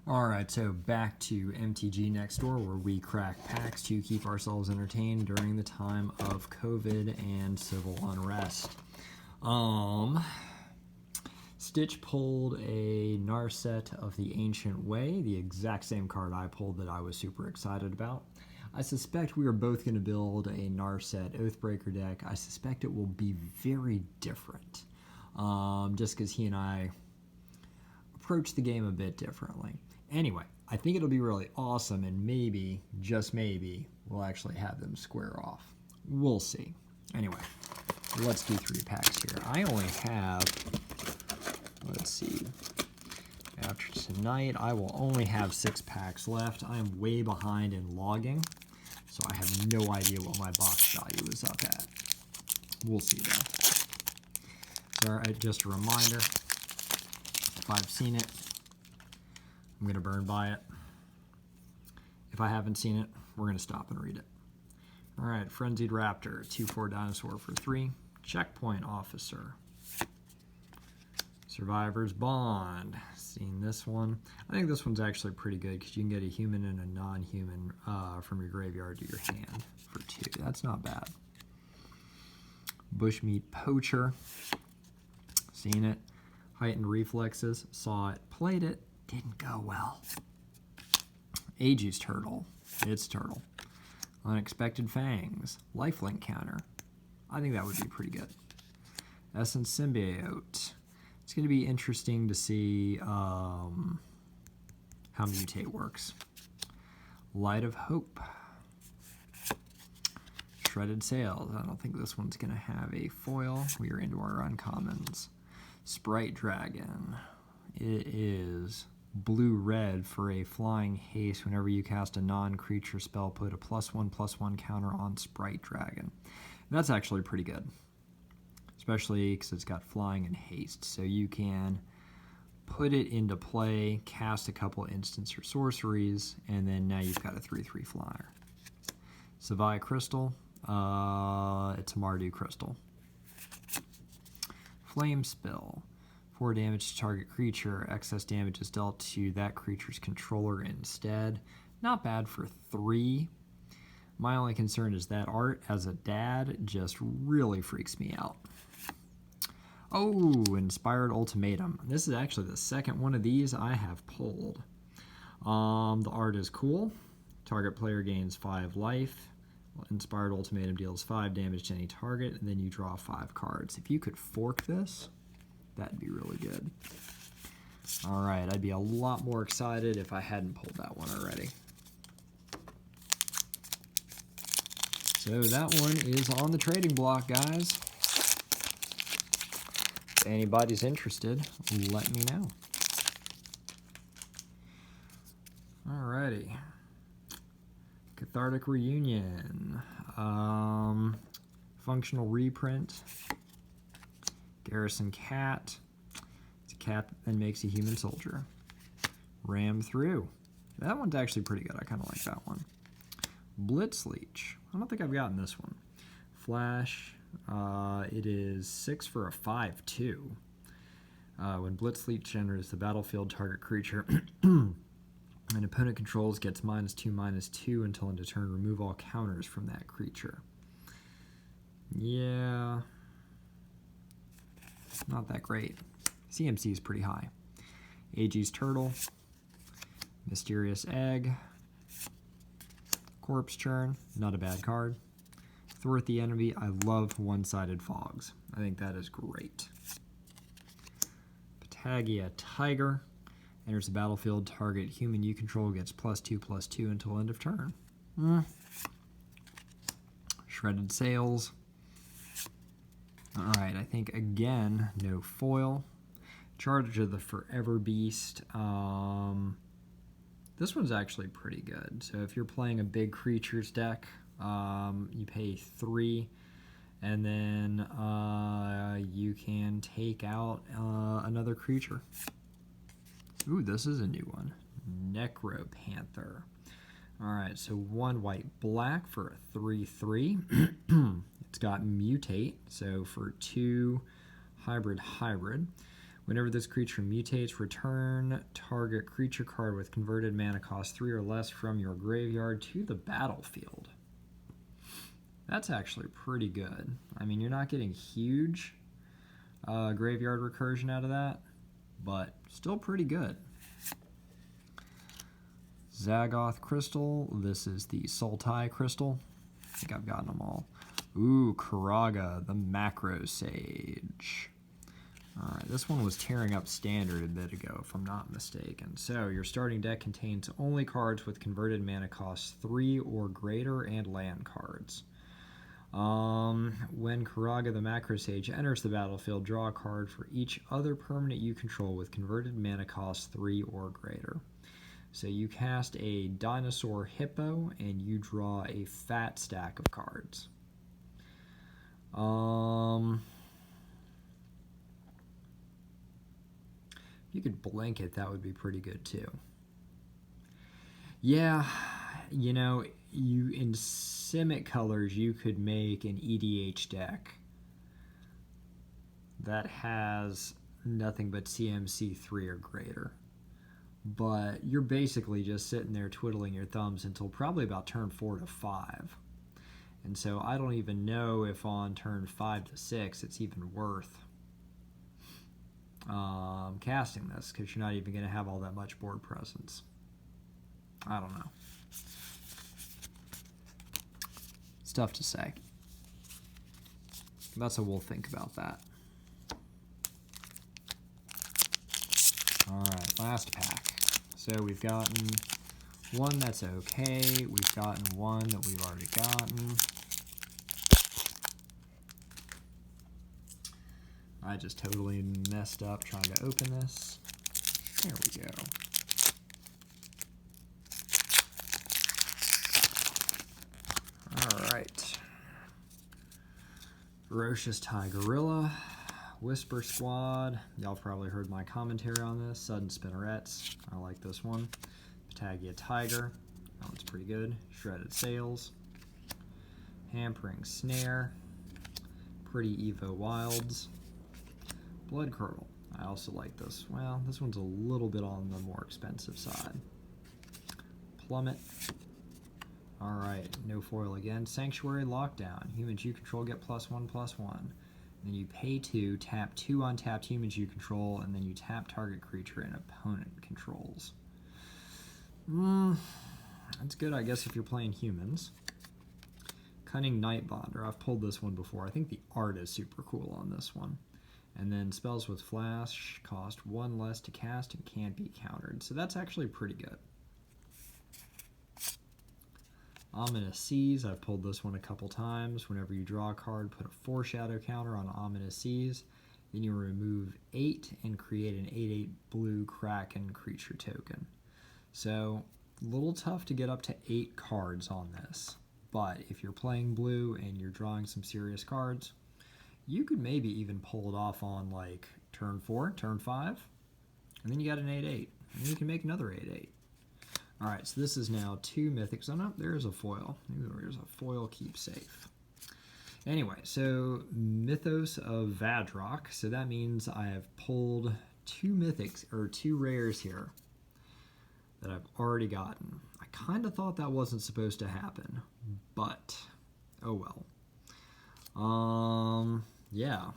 Alright, so back to MTG Next Door, where we crack packs to keep ourselves entertained during the time of COVID and civil unrest. Stitch pulled a Narset of the Ancient Way, the exact same card I pulled that I was super excited about. I suspect we are both going to build a Narset Oathbreaker deck. I suspect it will be very different, just because he and I approach the game a bit differently. Anyway, I think it'll be really awesome, and maybe, just maybe, we'll actually have them square off. We'll see. Anyway, let's do 3 packs here. I only have, let's see, after tonight, I will only have 6 packs left. I am way behind in logging, so I have no idea what my box value is up at. We'll see, though. All right, just a reminder, if I've seen it, I'm going to burn by it. If I haven't seen it, we're going to stop and read it. All right, Frenzied Raptor, 2/4 dinosaur for 3. Checkpoint Officer. Survivor's Bond. Seen this one. I think this one's actually pretty good because you can get a human and a non-human from your graveyard to your hand for 2. That's not bad. Bushmeat Poacher. Seen it. Heightened Reflexes. Saw it. Played it. Didn't go well. Aegis Turtle. It's Turtle. Unexpected Fangs. Lifelink Counter. I think that would be pretty good. Essence Symbiote. It's going to be interesting to see how Mutate works. Light of Hope. Shredded Sails. I don't think this one's going to have a foil. We are into our uncommons. Sprite Dragon. It is blue-red for a flying haste. Whenever you cast a non-creature spell, put a +1/+1 counter on Sprite Dragon. And that's actually pretty good, especially because it's got flying and haste. So you can put it into play, cast a couple instants or sorceries, and then now you've got a 3/3 flyer. Savai Crystal. It's a Mardu Crystal. Flame Spill. 4 damage to target creature. Excess damage is dealt to that creature's controller instead. Not bad for 3. My only concern is that art as a dad just really freaks me out. Oh, Inspired Ultimatum. This is actually the second one of these I have pulled. The art is cool. Target player gains 5 life. Inspired Ultimatum deals 5 damage to any target, and then you draw 5 cards. If you could fork this, that'd be really good. All right, I'd be a lot more excited if I hadn't pulled that one already. So that one is on the trading block, guys. If anybody's interested, let me know. Alrighty. Cathartic Reunion. Functional Reprint. Garrison Cat. It's a cat that then makes a human soldier. Ram Through. That one's actually pretty good. I kind of like that one. Blitzleech. I don't think I've gotten this one. Flash. It is 6 for a 5/2. When Blitzleech enters the battlefield, target creature an opponent controls gets -2/-2 until end of turn. Remove all counters from that creature. Yeah. Not that great. CMC is pretty high. Aegis Turtle. Mysterious Egg. Corpse Churn. Not a bad card. Thwart the Enemy. I love one-sided fogs. I think that is great. Patagia Tiger. Enters the battlefield. Target human you control gets +2/+2 until end of turn. Shredded Sails. Alright, I think again, no foil. Charge of the Forever Beast. This one's actually pretty good. So if you're playing a big creatures deck, you pay 3, and then you can take out another creature. Ooh, this is a new one. Necropanther. Alright, so 1 white-black for a 3/3. It's got Mutate, so for 2 hybrid. Whenever this creature mutates, return target creature card with converted mana cost 3 or less from your graveyard to the battlefield. That's actually pretty good. I mean, you're not getting huge graveyard recursion out of that, but still pretty good. Zagoth Crystal. This is the Sultai Crystal. I think I've gotten them all. Ooh, Karaga, the Macro Sage. Alright, this one was tearing up Standard a bit ago, if I'm not mistaken. So, your starting deck contains only cards with converted mana cost 3 or greater and land cards. When Karaga the Macro Sage enters the battlefield, draw a card for each other permanent you control with converted mana cost 3 or greater. So you cast a Dinosaur Hippo and you draw a fat stack of cards. If you could blink it, that would be pretty good too. Yeah, you know, in Simic colors, you could make an EDH deck that has nothing but CMC 3 or greater. But you're basically just sitting there twiddling your thumbs until probably about turn 4 to 5. And so I don't even know if on turn 5 to 6 it's even worth casting this, because you're not even going to have all that much board presence. I don't know. It's tough to say. That's what we'll think about that. Alright, last pack. So we've gotten one that's okay. We've gotten one that we've already gotten. I just totally messed up trying to open this. There we go. Alright. Ferocious Tigerilla. Whisper Squad. Y'all probably heard my commentary on this. Sudden Spinnerets. I like this one. Patagia Tiger. That one's pretty good. Shredded Sails. Hampering Snare. Pretty Evo Wilds. Blood Curdle. I also like this. Well, this one's a little bit on the more expensive side. Plummet. Alright, no foil again. Sanctuary Lockdown. Humans you control get +1/+1. Then you pay 2, tap 2 untapped humans you control, and then you tap target creature and opponent controls. That's good, I guess, if you're playing humans. Cunning Nightbonder. I've pulled this one before. I think the art is super cool on this one. And then spells with flash cost 1 less to cast and can't be countered. So that's actually pretty good. Ominous Seas, I've pulled this one a couple times. Whenever you draw a card, put a foreshadow counter on Ominous Seas. Then you remove 8 and create an 8/8 blue Kraken creature token. So, a little tough to get up to 8 cards on this. But if you're playing blue and you're drawing some serious cards, you could maybe even pull it off on like turn 4, turn 5. And then you got an 8/8. And you can make another 8/8. Alright, so this is now 2 mythics. Oh no, there's a foil. Ooh, there's a foil keepsafe. Anyway, so Mythos of Vadrock. So that means I have pulled 2 mythics, or 2 rares here that I've already gotten. I kind of thought that wasn't supposed to happen, but oh well. Yeah.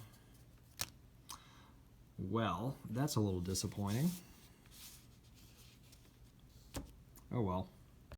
Well, that's a little disappointing. Oh well.